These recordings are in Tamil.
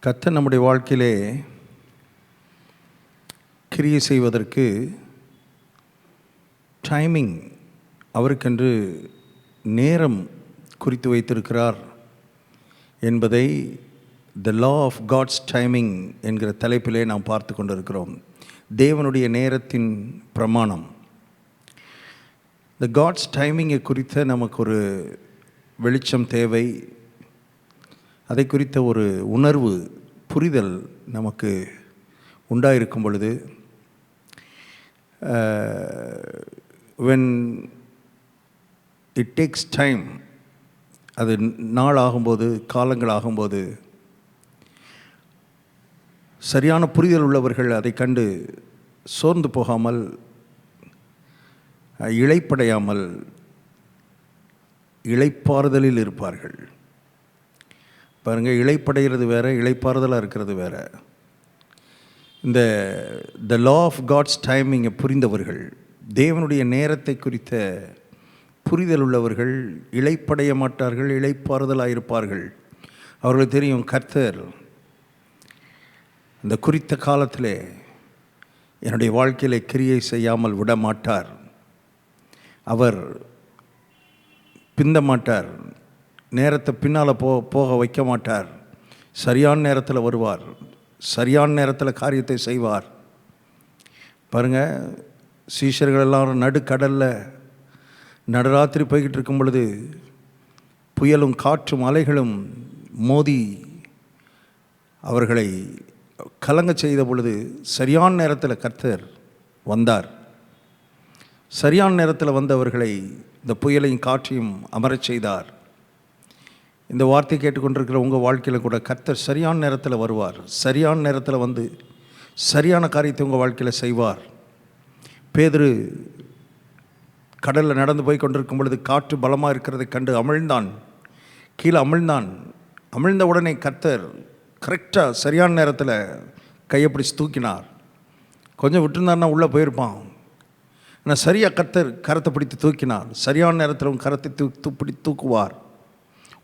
கர்த்தர் நம்முடைய வாழ்க்கையிலே கிரியை செய்வதற்கு டைமிங், அவருக்கென்று நேரம் குறித்து வைத்திருக்கிறார் என்பதை த லா ஆஃப் காட்ஸ் டைமிங் என்கிற தலைப்பிலே நாம் பார்த்து கொண்டிருக்கிறோம். தேவனுடைய நேரத்தின் பிரமாணம். இந்த காட்ஸ் டைமிங்கை குறித்த நமக்கு ஒரு வெளிச்சம் தேவை. அதை குறித்த ஒரு உணர்வு, புரிதல் நமக்கு உண்டாயிருக்கும் பொழுது, when it takes time, அது நாள் ஆகும்போது, காலங்கள் ஆகும்போது, சரியான புரிதல் உள்ளவர்கள் அதை கண்டு சோர்ந்து போகாமல், இளைப்படையாமல் இளைப்பாறுதலில் இருப்பார்கள். பாருங்கள், இளைப்படைகிறது வேறு, இளைப்பாறுதலாக இருக்கிறது வேறு. இந்த த லா ஆஃப் காட்ஸ் டைமிங்கை புரிந்தவர்கள், தேவனுடைய நேரத்தை குறித்த புரிதல் உள்ளவர்கள் இளைப்படைய மாட்டார்கள், இளைப்பாறுதலாக இருப்பார்கள். அவர்களுக்கு தெரியும், கர்த்தர் இந்த குறித்த காலத்தில் என்னுடைய வாழ்க்கையில் கிரியை செய்யாமல் விட மாட்டார். அவர் பிந்த மாட்டார், நேரத்தை பின்னால் போக வைக்க மாட்டார். சரியான நேரத்தில் வருவார், சரியான நேரத்தில் காரியத்தை செய்வார். பாருங்கள், சீஷர்கள் எல்லாரும் நடுக்கடலில் நடுராத்திரி போய்கிட்டு இருக்கும் பொழுது புயலும் காற்றும் அலைகளும் மோதி அவர்களை கலங்க செய்த பொழுது சரியான நேரத்தில் கர்த்தர் வந்தார். சரியான நேரத்தில் வந்தவர்களை இந்த புயலையும் காற்றையும் அமரச் செய்தார். இந்த வார்த்தை கேட்டுக்கொண்டிருக்கிற உங்கள் வாழ்க்கையில் கூட கர்த்தர் சரியான நேரத்தில் வருவார். சரியான நேரத்தில் வந்து சரியான காரியத்தை உங்கள் வாழ்க்கையில் செய்வார். பேதுரு கடலில் நடந்து போய் கொண்டிருக்கும் பொழுது காற்று பலமாக இருக்கிறதை கண்டு அமிழ்ந்தான், கீழே அமிழ்ந்தான். அமிழ்ந்த உடனே கர்த்தர் கரெக்டாக சரியான நேரத்தில் கையை பிடிச்சி தூக்கினார். கொஞ்சம் விட்டுருந்தாருன்னா உள்ளே போயிருப்பான். ஆனால் சரியாக கர்த்தர் கரத்தை பிடித்து தூக்கினார். சரியான நேரத்தில் உங்கள் கரத்தை பிடித்து தூக்குவார்,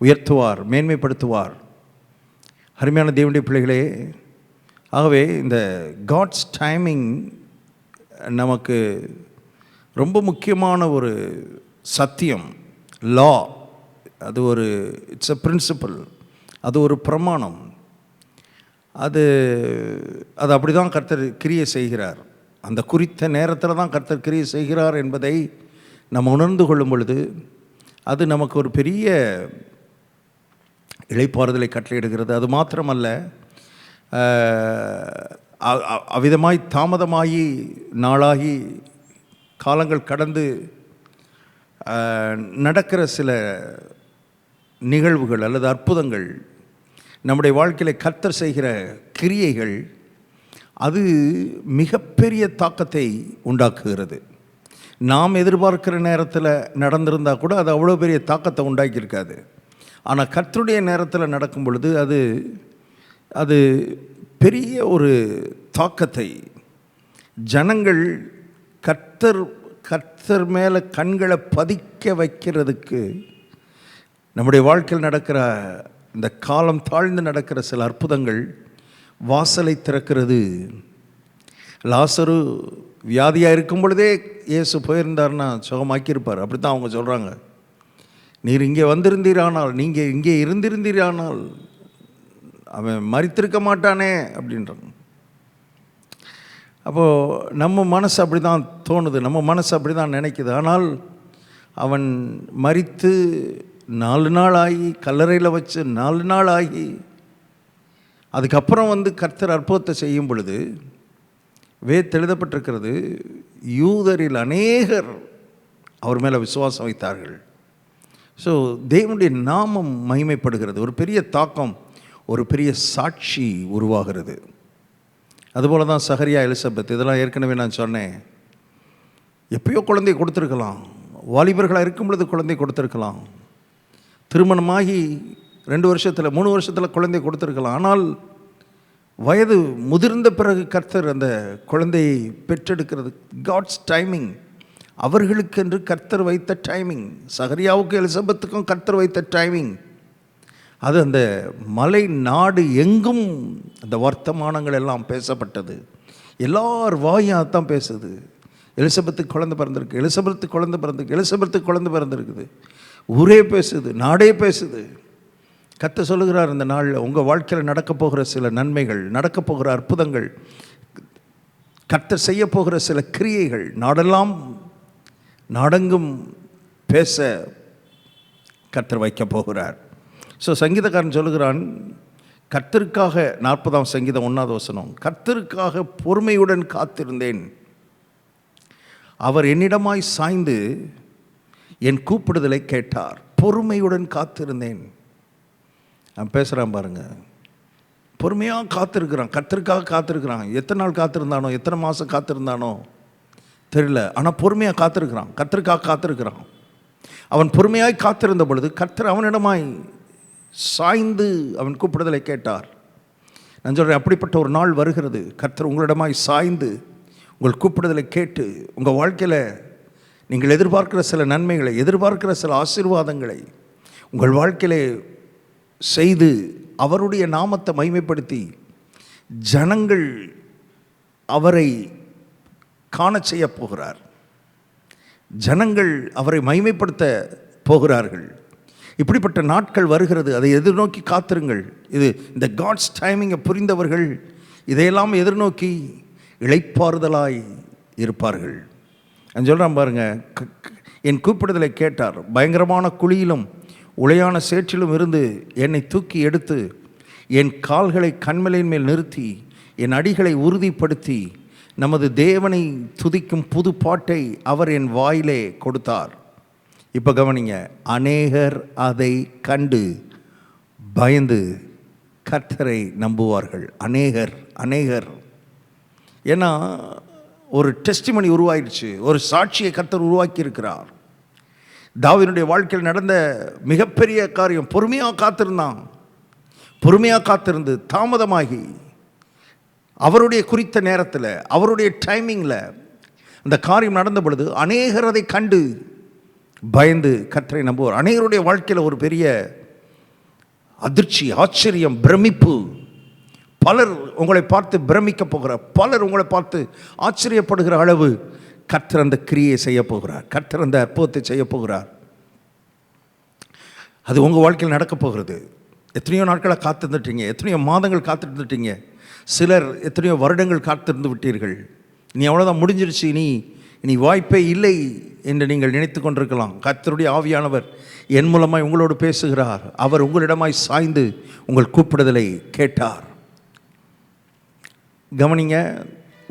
உயர்த்துவார், மேன்மைப்படுத்துவார். அருமையான தேவனுடைய பிள்ளைகளே, ஆகவே இந்த காட்ஸ் டைமிங் நமக்கு ரொம்ப முக்கியமான ஒரு சத்தியம், லா. அது ஒரு இட்ஸ் எ பிரின்சிபல், அது ஒரு பிரமாணம். அது அப்படி தான் கர்த்தர் கிரியை செய்கிறார். அந்த குறித்த நேரத்தில் தான் கர்த்தர் கிரியை செய்கிறார் என்பதை நம்ம உணர்ந்து கொள்ளும் பொழுது அது நமக்கு ஒரு பெரிய இளைப்பாறுதலை கட்டளையிடுகிறது. அது மாத்திரமல்ல, அவ்விதமாய் தாமதமாகி நாளாகி காலங்கள் கடந்து நடக்கிற சில நிகழ்வுகள் அல்லது அற்புதங்கள், நம்முடைய வாழ்க்கையில் கர்த்தர் செய்கிற கிரியைகள், அது மிகப்பெரிய தாக்கத்தை உண்டாக்குகிறது. நாம் எதிர்பார்க்கிற நேரத்தில் நடந்திருந்தால் கூட அது அவ்வளோ பெரிய தாக்கத்தை உண்டாக்கியிருக்காது. ஆனால் கர்த்தருடைய நேரத்தில் நடக்கும் பொழுது அது பெரிய ஒரு தாக்கத்தை, ஜனங்கள் கர்த்தர் மேலே கண்களை பதிக்க வைக்கிறதுக்கு நம்முடைய வாழ்க்கையில் நடக்கிற இந்த காலம் தாழ்ந்து நடக்கிற சில அற்புதங்கள் வாசலை திறக்கிறது. லாசரு வியாதியாக இருக்கும் பொழுதே இயேசு போயிருந்தார்னா சுகமாக்கியிருப்பார். அப்படி தான் அவங்க சொல்கிறாங்க. நீர் இங்கே வந்திருந்தீரானால், நீங்கள் இங்கே இருந்திருந்தீரானால் அவன் மரித்திருக்க மாட்டானே அப்படின்றாங்க. அப்போது நம்ம மனசு அப்படி தான் தோணுது, நம்ம மனசு அப்படி தான் நினைக்குது. ஆனால் அவன் மரித்து 4 நாள் ஆகி, கல்லறையில் வச்சு 4 நாள் ஆகி, அதுக்கப்புறம் வந்து கர்த்தர் அற்புதத்தை செய்யும் பொழுது வேதத்தில் எழுதப்பட்டிருக்கிறது, யூதரில் அநேகர் அவர் மேலே விசுவாசம் வைத்தார்கள். ஸோ தேவனுடைய நாமம் மகிமைப்படுகிறது. ஒரு பெரிய தாக்கம், ஒரு பெரிய சாட்சி உருவாகிறது. அதுபோல் தான் சகரியா, எலிசபெத், இதெல்லாம் ஏற்கனவே நான் சொன்னேன். எப்பயோ குழந்தை கொடுத்துருக்கலாம், வாலிபர்களாக இருக்கும் பொழுது குழந்தை கொடுத்துருக்கலாம், திருமணமாகி 2 வருஷத்தில் 3 வருஷத்தில் குழந்தை கொடுத்துருக்கலாம். ஆனால் வயது முதிர்ந்த பிறகு கர்த்தர் அந்த குழந்தையை பெற்றெடுக்கிறது. காட்ஸ் டைமிங், அவர்களுக்கென்று கர்த்தர் வைத்த டைமிங். சகரியாவுக்கும் எலிசபெத்துக்கும் கர்த்தர் வைத்த டைமிங். அது அந்த மலை நாடு எங்கும் அந்த வர்த்தமானங்கள் எல்லாம் பேசப்பட்டது. எல்லார் வாயும் அதான் பேசுது. எலிசபெத்துக்கு குழந்தை பிறந்திருக்கு, எலிசபெத்துக்கு குழந்தை பிறந்திருக்கு, எலிசபெத்துக்கு குழந்தை பிறந்திருக்குது. ஊரே பேசுது, நாடே பேசுது. கர்த்தர் சொல்லுகிறார், இந்த நாளில் உங்கள் வாழ்க்கையில் நடக்கப் போகிற சில நன்மைகள், நடக்கப் போகிற அற்புதங்கள், கர்த்தர் செய்ய போகிற சில கிரியைகள் நாடெல்லாம் நாடெங்கும் பேச கர்த்தர் வைக்க போகிறார். ஸோ சங்கீதக்காரன் சொல்லுகிறான், கர்த்தருக்காக 40ஆம் சங்கீதம் 1வது வசனம், கர்த்தருக்காக பொறுமையுடன் காத்திருந்தேன், அவர் என்னிடமாய் சாய்ந்து என் கூப்பிடுதலை கேட்டார். பொறுமையுடன் காத்திருந்தேன். நான் பேசுகிறேன் பாருங்க, பொறுமையாக காத்திருக்கிறான், கர்த்தருக்காக காத்திருக்கிறான். எத்தனை நாள் காத்திருந்தானோ, எத்தனை மாதம் காத்திருந்தானோ தெரியல, ஆனால் பொறுமையாக காத்திருக்கிறான், கர்த்தருக்காக காத்திருக்கிறான். அவன் பொறுமையாய் காத்திருந்த பொழுது கர்த்தர் அவனிடமாய் சாய்ந்து அவன் கூப்பிடுதலை கேட்டார். நான் சொல்கிறேன், அப்படிப்பட்ட ஒரு நாள் வருகிறது. கர்த்தர் உங்களிடமாய் சாய்ந்து உங்கள் கூப்பிடுதலை கேட்டு உங்கள் வாழ்க்கையில் நீங்கள் எதிர்பார்க்கிற சில நன்மைகளை, எதிர்பார்க்கிற சில ஆசீர்வாதங்களை உங்கள் வாழ்க்கையிலே செய்து அவருடைய நாமத்தை மகிமைப்படுத்தி ஜனங்கள் அவரை காண செய்ய போகிறார். ஜனங்கள் அவரை மகிமைப்படுத்த போகிறார்கள். இப்படிப்பட்ட நாட்கள் வருகிறது. அதை எதிர்நோக்கி காத்திருங்கள். இது இந்த காட்ஸ் டைமிங்கை புரிந்தவர்கள் இதையெல்லாம் எதிர்நோக்கி இளைப்பாறுதலாய் இருப்பார்கள். நான் சொல்கிறேன் பாருங்க, என் கூப்பிடுதலை கேட்டார். பயங்கரமான குழியிலும் உளையான சேற்றிலும் இருந்து என்னை தூக்கி எடுத்து என் கால்களை கண்மலையின் மேல் நிறுத்தி என் அடிகளை உறுதிப்படுத்தி நமது தேவனை துதிக்கும் புது பாட்டை அவர் என் வாயிலே கொடுத்தார். இப்போ கவனிங்க, அநேகர் அதை கண்டு பயந்து கர்த்தரை நம்புவார்கள். அநேகர் அநேகர் ஏன்னா ஒரு டெஸ்டிமனி உருவாயிடுச்சு, ஒரு சாட்சியை கர்த்தர் உருவாக்கி இருக்கிறார். தாவீதுடைய வாழ்க்கையில் நடந்த மிகப்பெரிய காரியம், பொறுமையாக காத்திருந்தான். பொறுமையாக காத்திருந்து தாமதமாகி அவருடைய குறித்த நேரத்தில், அவருடைய டைமிங்கில் அந்த காரியம் நடந்த பொழுது அநேகர் அதை கண்டு பயந்து கர்த்தரை நம்புவார். அநேகருடைய வாழ்க்கையில் ஒரு பெரிய அதிர்ச்சி, ஆச்சரியம், பிரமிப்பு. பலர் உங்களை பார்த்து பிரமிக்க போகிறார், பலர் உங்களை பார்த்து ஆச்சரியப்படுகிற அளவு கர்த்தர் அந்த கிரியை செய்ய போகிறார், கர்த்தர் அந்த அற்புதத்தை செய்ய போகிறார். அது உங்கள் வாழ்க்கையில் நடக்க போகிறது. எத்தனையோ நாட்களை காத்திருந்துட்டீங்க, எத்தனையோ மாதங்கள் காத்திருந்துட்டீங்க, சிலர் எத்தனையோ வருடங்கள் காத்திருந்து விட்டீர்கள். இனி அவ்வளோதான், முடிஞ்சிருச்சு, இனி வாய்ப்பே இல்லை என்று நீங்கள் நினைத்து கொண்டிருக்கலாம். கர்த்தருடைய ஆவியானவர் என் மூலமாய் உங்களோடு பேசுகிறார். அவர் உங்களிடமாய் சாய்ந்து உங்கள் கூப்பிடுதலை கேட்டார். கவனிங்க,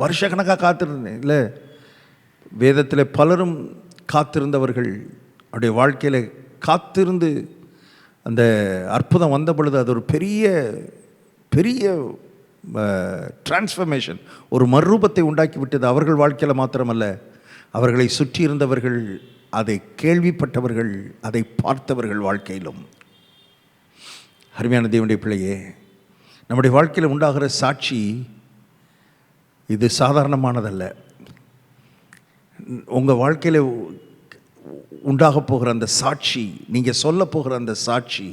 வருஷக்கணக்காக காத்திருந்தேன் இல்லை, வேதத்தில் பலரும் காத்திருந்தவர்கள் அவருடைய வாழ்க்கையில் காத்திருந்து அந்த அற்புதம் வந்த பொழுது அது ஒரு பெரிய பெரிய டிரான்ஸ்ஃபர்மேஷன், ஒரு மறுரூபத்தை உண்டாக்கி விட்டது. அவர்கள் வாழ்க்கையில் மாத்திரமல்ல, அவர்களை சுற்றி இருந்தவர்கள், அதை கேள்விப்பட்டவர்கள், அதை பார்த்தவர்கள் வாழ்க்கையிலும். அருமையான தேவனுடைய பிள்ளையே, நம்முடைய வாழ்க்கையில் உண்டாகிற சாட்சி இது சாதாரணமானதல்ல. உங்கள் வாழ்க்கையில் உண்டாக போகிற அந்த சாட்சி, நீங்கள் சொல்ல போகிற அந்த சாட்சி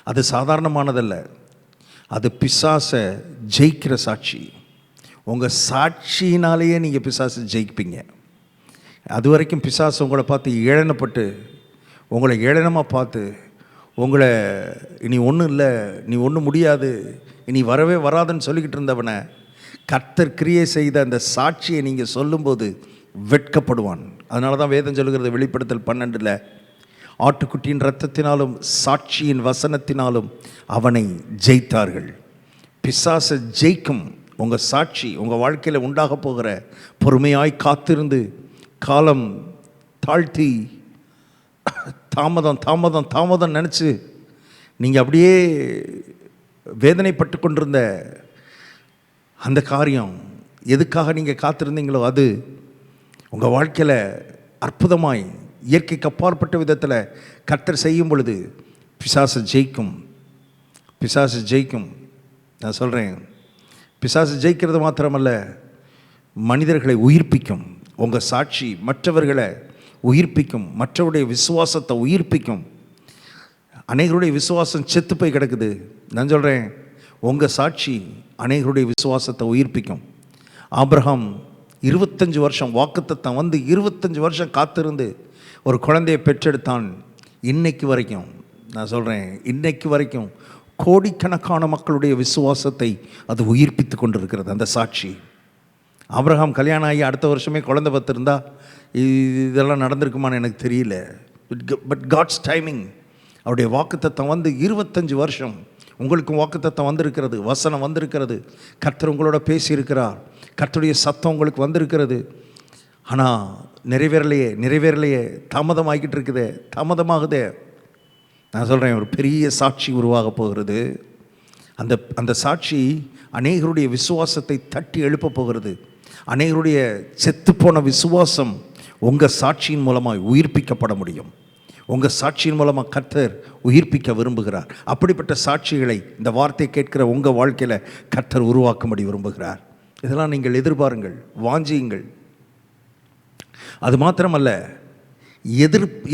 அது சாதாரணமானதல்ல. அது பிசாசை ஜெயிக்கிற சாட்சி. உங்கள் சாட்சியினாலேயே நீங்கள் பிசாசை ஜெயிப்பீங்க. அது வரைக்கும் பிசாசு உங்களை பார்த்து ஏளனப்பட்டு, உங்களை ஏளனமாக பார்த்து, உங்களை இனி ஒன்றும் இல்லை, நீ ஒன்றும் முடியாது, இனி வரவே வராதுன்னு சொல்லிக்கிட்டு இருந்தவனை கர்த்தர் கிரியை செய்த அந்த சாட்சியை நீங்கள் சொல்லும்போது வெட்கப்படுவான். அதனால தான் வேதம் சொல்லுகிறது, வெளிப்படுத்தல் 12 ஆட்டுக்குட்டியின் இரத்தத்தினாலும் சாட்சியின் வசனத்தினாலும் அவனை ஜெயித்தார்கள். பிசாசை ஜெயிக்கும் உங்கள் சாட்சி உங்கள் வாழ்க்கையில் உண்டாக போகிற பொறுமையாய் காத்திருந்து காலம் தாழ்த்தி தாமதம் தாமதம் தாமதம் நினச்சி நீங்கள் அப்படியே வேதனைப்பட்டு கொண்டிருந்த அந்த காரியம், எதுக்காக நீங்கள் காத்திருந்தீங்களோ அது உங்கள் வாழ்க்கையில் அற்புதமாய் இயற்கைக்கு அப்பாற்பட்ட விதத்தில் கர்த்தர் செய்யும் பொழுது பிசாசு ஜெயிக்கும். பிசாசு ஜெயிக்கும். நான் சொல்கிறேன், பிசாசு ஜெயிக்கிறது மாத்திரமல்ல, மனிதர்களை உயிர்ப்பிக்கும். உங்கள் சாட்சி மற்றவர்களை உயிர்ப்பிக்கும், மற்றவருடைய விசுவாசத்தை உயிர்ப்பிக்கும். அநேகருடைய விசுவாசம் செத்து போய் கிடக்குது. நான் சொல்கிறேன், உங்கள் சாட்சி அநேகருடைய விசுவாசத்தை உயிர்ப்பிக்கும். ஆபிரகாம் 25 வருஷம் வாக்குத்தத்தம் வந்து 25 வருஷம் காத்திருந்து ஒரு குழந்தையை பெற்றெடுத்தான். இன்னைக்கு வரைக்கும் நான் சொல்கிறேன், இன்னைக்கு வரைக்கும் கோடிக்கணக்கான மக்களுடைய விசுவாசத்தை அது உயிர்ப்பித்து கொண்டிருக்கிறது அந்த சாட்சி. ஆபிரகாம் கல்யாணம் ஆகி அடுத்த வருஷமே குழந்தை பார்த்துருந்தா இதெல்லாம் நடந்திருக்குமான்னு எனக்கு தெரியல. But God's timing. அவருடைய வாக்குத்தத்தம் வந்து 25 வருஷம். உங்களுக்கும் வாக்குத்தத்தம் வந்திருக்கிறது, வசனம் வந்திருக்கிறது, கர்த்தர் உங்களோட பேசியிருக்கிறார், கர்த்தருடைய சத்தம் உங்களுக்கு வந்திருக்கிறது. ஆனால் நிறைவேறலையே தாமதமாகிக்கிட்டு இருக்குதே, தாமதமாகுதே. நான் சொல்கிறேன், ஒரு பெரிய சாட்சி உருவாக போகிறது. அந்த சாட்சி அநேகருடைய விசுவாசத்தை தட்டி எழுப்ப போகிறது. அநேகருடைய செத்துப்போன விசுவாசம் உங்கள் சாட்சியின் மூலமாக உயிர்ப்பிக்கப்பட முடியும். உங்கள் சாட்சியின் மூலமாக கர்த்தர் உயிர்ப்பிக்க விரும்புகிறார். அப்படிப்பட்ட சாட்சிகளை இந்த வார்த்தை கேட்கிற உங்கள் வாழ்க்கையில் கர்த்தர் உருவாக்கும்படி விரும்புகிறார். இதெல்லாம் நீங்கள் எதிர்பாருங்கள், வாஞ்சியுங்கள். அது மாத்திரமல்ல,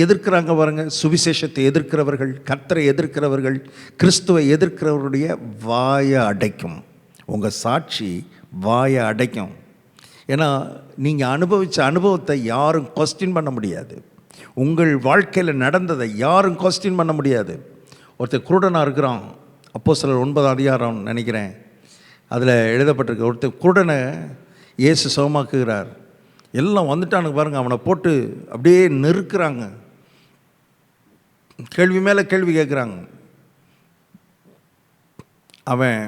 எதிர்க்கிறாங்க பாருங்க, சுவிசேஷத்தை எதிர்க்கிறவர்கள், கர்த்தரை எதிர்க்கிறவர்கள், கிறிஸ்துவை எதிர்க்கிறவருடைய வாயை அடைக்கும். உங்கள் சாட்சி வாயை அடைக்கும். ஏன்னா நீங்கள் அனுபவித்த அனுபவத்தை யாரும் கொஸ்டின் பண்ண முடியாது. உங்கள் வாழ்க்கையில் நடந்ததை யாரும் கொஸ்டின் பண்ண முடியாது. ஒருத்தர் குருடனாக இருக்கிறான். அப்போஸ்தலர் 9ஆம் அதிகாரம் நினைக்கிறேன், அதில் எழுதப்பட்டிருக்கு. ஒருத்தர் குருடனை இயேசு சுகமாக்குகிறார். எல்லாம் வந்துட்டானுங்க பாருங்கள், அவனை போட்டு அப்படியே நெருக்கிறாங்க, கேள்வி மேலே கேள்வி கேட்குறாங்க. அவன்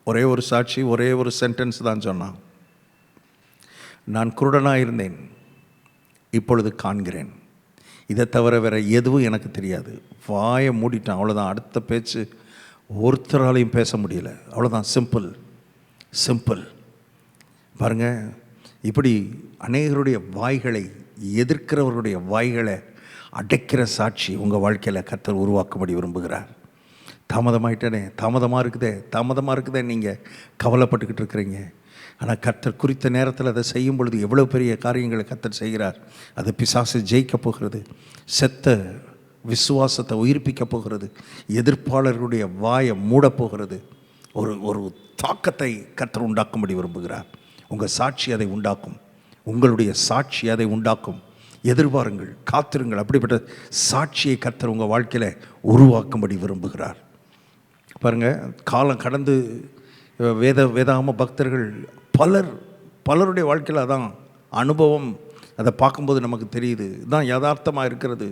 ஒரே ஒரு சாட்சி, ஒரே ஒரு சென்டென்ஸ் தான் சொன்னான். நான் குருடனாக இருந்தேன், இப்பொழுது காண்கிறேன். இதை தவிர வேறு எதுவும் எனக்கு தெரியாது. வாயை மூடிட்டான், அவ்வளோதான். அடுத்த பேச்சு ஒருத்தராலையும் பேச முடியல, அவ்வளோதான். சிம்பிள். பாருங்கள், இப்படி அநேகருடைய வாய்களை, எதிர்க்கிறவருடைய வாய்களை அடைக்கிற சாட்சி உங்கள் வாழ்க்கையில் கர்த்தர் உருவாக்கும்படி விரும்புகிறார். தாமதமாக இருக்குதே நீங்கள் கவலைப்பட்டுக்கிட்டு இருக்கிறீங்க. ஆனால் கர்த்தர் குறித்த நேரத்தில் அதை செய்யும் பொழுது எவ்வளோ பெரிய காரியங்களை கர்த்தர் செய்கிறார். அது பிசாசை ஜெயிக்கப் போகிறது, செத்த விசுவாசத்தை உயிர்ப்பிக்கப் போகிறது, எதிர்ப்பாளர்களுடைய வாயை மூடப்போகிறது. ஒரு தாக்கத்தை கர்த்தர் உண்டாக்கும்படி விரும்புகிறார். உங்கள் சாட்சி அதை உண்டாக்கும், உங்களுடைய சாட்சி அதை உண்டாக்கும். எதிர்பாருங்கள், காத்திருங்கள். அப்படிப்பட்ட சாட்சியை கர்த்தர் உங்கள் வாழ்க்கையில் உருவாக்கும்படி விரும்புகிறார். பாருங்கள், காலம் கடந்து வேதாகம பக்தர்கள் பலருடைய வாழ்க்கையில் அதான் அனுபவம். அதை பார்க்கும்போது நமக்கு தெரியுது, இதுதான் யதார்த்தமாக இருக்கிறது.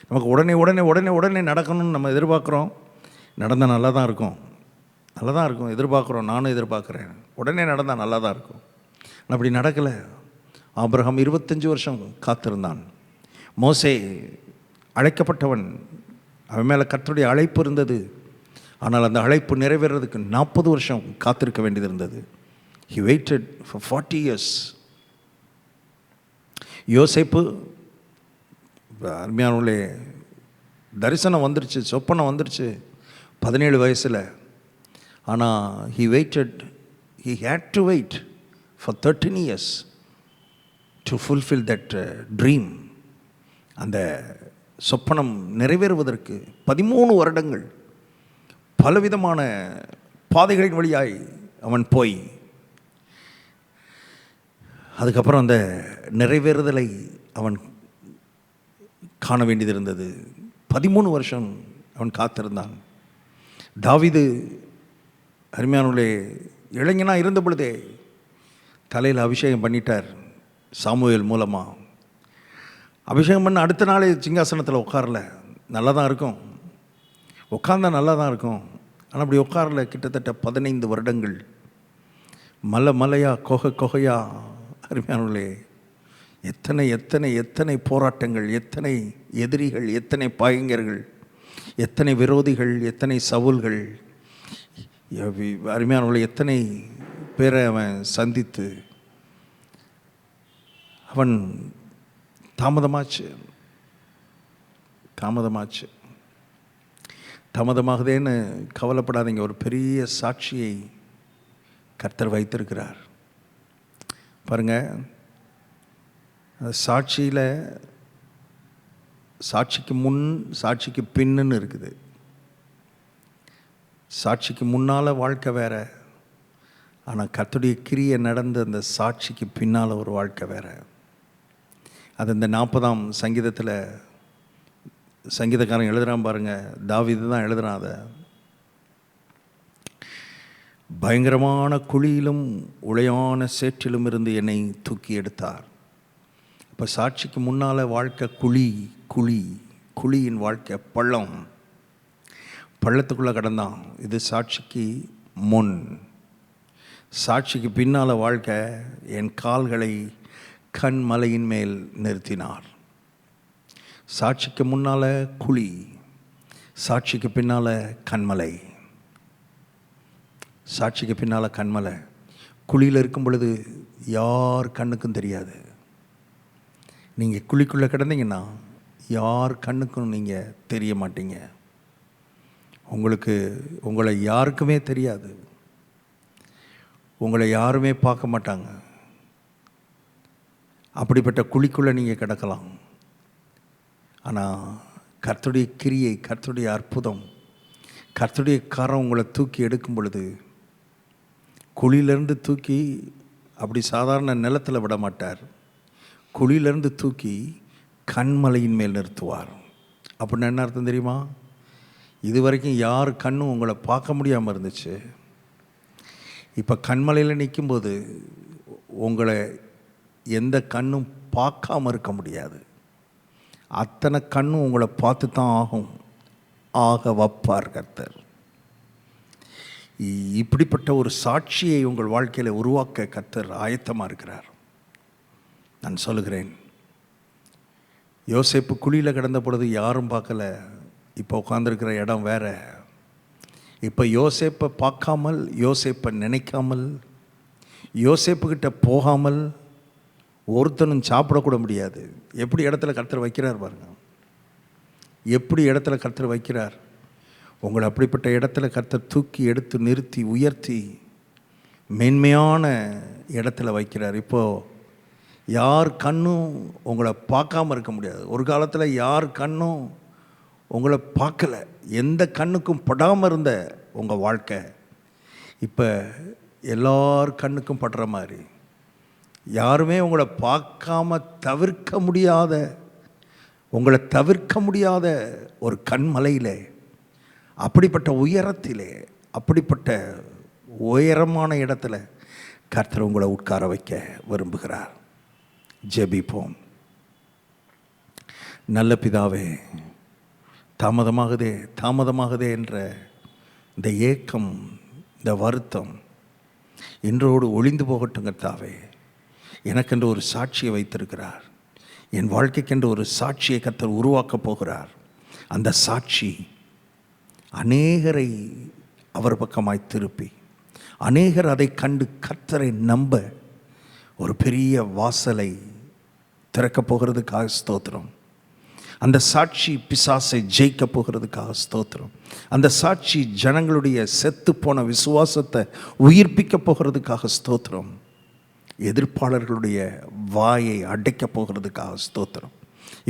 நமக்கு உடனே நடக்கணும்னு நம்ம எதிர்பார்க்குறோம். நடந்தால் நல்லா தான் இருக்கும், எதிர்பார்க்குறோம். நானும் எதிர்பார்க்குறேன், உடனே நடந்தால் நல்லா தான் இருக்கும். அப்படி நடக்கலை. ஆபிரகாம் 25 வருஷம் காத்திருந்தான். மோசே அழைக்கப்பட்டவன், அவன் மேலே கர்த்தருடைய அழைப்பு இருந்தது. ஆனால் அந்த அழைப்பு நிறைவேறதுக்கு 40 வருஷம் காத்திருக்க வேண்டியது இருந்தது. He waited for 40 years. யோசேப்பு, அருமையானவர்களே, தரிசனம் வந்துருச்சு, சொப்பனம் வந்துருச்சு 17 வயசில். ஆனால் he had to wait for 13 years to fulfill that dream. அந்த சொப்பனம் நிறைவேறுவதற்கு 13 வருடங்கள் பலவிதமான பாதைகளின் வழியாய் அவன் போய், அதுக்கப்புறம் அந்த நிறைவேறுதலை அவன் காண வேண்டியது இருந்தது. 13 வருஷம் அவன் காத்திருந்தான். தாவீது, அருமையானவர்களே, இளைஞனாக இருந்த பொழுதே தலையில் அபிஷேகம் பண்ணிட்டார் சாமுவேல் மூலமாக. அபிஷேகம் பண்ண அடுத்த நாளே சிங்காசனத்தில் உட்காரல. நல்லா தான் இருக்கும், உட்கார்ந்தா நல்லா தான் இருக்கும். ஆனால் அப்படி உட்காரல. கிட்டத்தட்ட 15 வருடங்கள் மலையா கொகையா. அருமையானவர்களே, எத்தனை போராட்டங்கள், எத்தனை எதிரிகள், எத்தனை பாயங்கர்கள், எத்தனை விரோதிகள், எத்தனை சவுல்கள், அருமையானவர்களே, எத்தனை பேரை அவன் சந்தித்து அவன் தாமதமாகுதேன்னு கவலைப்படாதீங்க. ஒரு பெரிய சாட்சியை கர்த்தர் வைத்திருக்கிறார். பாருங்கள், அந்த சாட்சியில் சாட்சிக்கு முன் சாட்சிக்கு பின்னுன்னு இருக்குது. சாட்சிக்கு முன்னால் வாழ்க்கை வேற, ஆனால் கர்த்தருடைய கிரியை நடந்த அந்த சாட்சிக்கு பின்னால் ஒரு வாழ்க்கை வேற. அது இந்த 40ஆம் சங்கீதத்தில் சங்கீதக்காரன் எழுதுகிறான் பாருங்க, தாவீது தான் எழுதுறான். அதை பயங்கரமான குழியிலும் உளையான சேற்றிலும் இருந்து என்னை தூக்கி எடுத்தார். இப்போ சாட்சிக்கு முன்னால் வாழ்க்கை குழியின் வாழ்க்கை பள்ளத்துக்குள்ளே கடந்தான். இது சாட்சிக்கு முன். சாட்சிக்கு பின்னால் வாழ்க்கை என் கால்களை கண்மலையின் மேல் நிறுத்தினார். சாட்சிக்கு முன்னால் குழி, சாட்சிக்கு பின்னால் கண்மலை. சாட்சிக்கு பின்னால் கண்மலை. குழியில் இருக்கும் பொழுது யார் கண்ணுக்கும் தெரியாது. நீங்கள் குழிக்குள்ளே கிடந்தீங்கன்னா யார் கண்ணுக்கும் நீங்கள் தெரிய மாட்டீங்க. உங்களை யாருக்குமே தெரியாது. உங்களை யாருமே பார்க்க மாட்டாங்க. அப்படிப்பட்ட குழிக்குள்ளே நீங்கள் கிடக்கலாம். ஆனால் கர்த்தருடைய கிரியை, கர்த்தருடைய அற்புதம், கர்த்தருடைய கரம் உங்களை தூக்கி எடுக்கும் பொழுது குழியிலேருந்து தூக்கி அப்படி சாதாரண நிலத்தில் விட மாட்டார். குழியிலேருந்து தூக்கி கண்மலையின் மேல் நிறுத்துவார். அப்படின்னு என்ன அர்த்தம் தெரியுமா? இது வரைக்கும் யார் கண்ணும் உங்களை பார்க்க முடியாமல் இருந்துச்சு. இப்போ கண்மலையில் நிற்கும்போது உங்களை எந்த கண்ணும் பார்க்காம இருக்க முடியாது. அத்தனை கண்ணும் உங்களை பார்த்து தான் ஆக வைப்பார் கர்த்தர். இப்படிப்பட்ட ஒரு சாட்சியை உங்கள் வாழ்க்கையில் உருவாக்க கர்த்தர் ஆயத்தமாக இருக்கிறார். நான் சொல்லுகிறேன், யோசேப்பு குழியில் கிடந்த பொழுது யாரும் பார்க்கல. இப்போ உட்காந்துருக்கிற இடம் வேற. இப்போ யோசேப்பை பார்க்காமல், யோசேப்பை நினைக்காமல், யோசேப்புக்கிட்ட போகாமல் ஒருத்தனும் சாப்பிடக்கூட முடியாது. எப்படி இடத்துல கர்த்தர் வைக்கிறார் பாருங்க, எப்படி இடத்துல கர்த்தர் வைக்கிறார். உங்களை அப்படிப்பட்ட இடத்துல கர்த்தர் தூக்கி எடுத்து நிறுத்தி உயர்த்தி மேன்மையான இடத்துல வைக்கிறார். இப்போது யார் கண்ணும் உங்களை பார்க்காம இருக்க முடியாது. ஒரு காலத்தில் யார் கண்ணும் உங்களை பார்க்கல, எந்த கண்ணுக்கும் படாமல் இருந்த உங்கள் வாழ்க்கை இப்போ எல்லார் கண்ணுக்கும் படுற மாதிரி, யாருமே உங்களை பார்க்காம உங்களை தவிர்க்க முடியாத ஒரு கண்மலையில், அப்படிப்பட்ட உயரத்திலே, அப்படிப்பட்ட உயரமான இடத்துல கர்த்தர் உங்களை உட்கார வைக்க விரும்புகிறார். ஜெபிப்போம். நல்ல பிதாவே, தாமதமாகுதே என்ற இந்த ஏக்கம், இந்த வருத்தம் இன்றோடு ஒளிந்து போகட்டும் கர்த்தாவே. எனக்கென்று ஒரு சாட்சியை வைத்திருக்கிறார். என் வாழ்க்கைக்கென்று ஒரு சாட்சியை கர்த்தர் உருவாக்கப் போகிறார். அந்த சாட்சி அநேகரை அவர் பக்கமாய் திருப்பி, அநேகர் அதை கண்டு கர்த்தரை நம்ப ஒரு பெரிய வாசலை திறக்கப் போகிறதுக்காக ஸ்தோத்திரம். அந்த சாட்சி பிசாசை ஜெயிக்க போகிறதுக்காக ஸ்தோத்திரம். அந்த சாட்சி ஜனங்களுடைய செத்து போன விசுவாசத்தை உயிர்ப்பிக்க போகிறதுக்காக ஸ்தோத்திரம். எதிர்ப்பாளர்களுடைய வாயை அடைக்கப் போகிறதுக்காக ஸ்தோத்திரம்.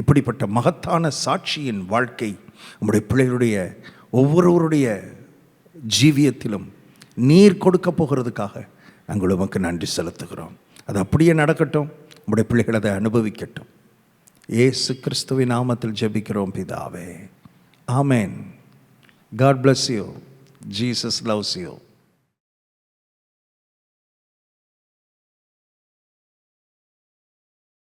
இப்படிப்பட்ட மகத்தான சாட்சியின் வாழ்க்கை நம்முடைய பிள்ளைகளுடைய ஒவ்வொருவருடைய ஜீவியத்திலும் நீர் கொடுக்க போகிறதுக்காக நாங்கள் உமக்கு நன்றி செலுத்துகிறோம். அது அப்படியே நடக்கட்டும். நம்முடைய பிள்ளைகள் அதை அனுபவிக்கட்டும். இயேசு கிறிஸ்துவின் நாமத்தில் ஜெபிக்கிறோம் பிதாவே. ஆமென். God bless you. Jesus loves you.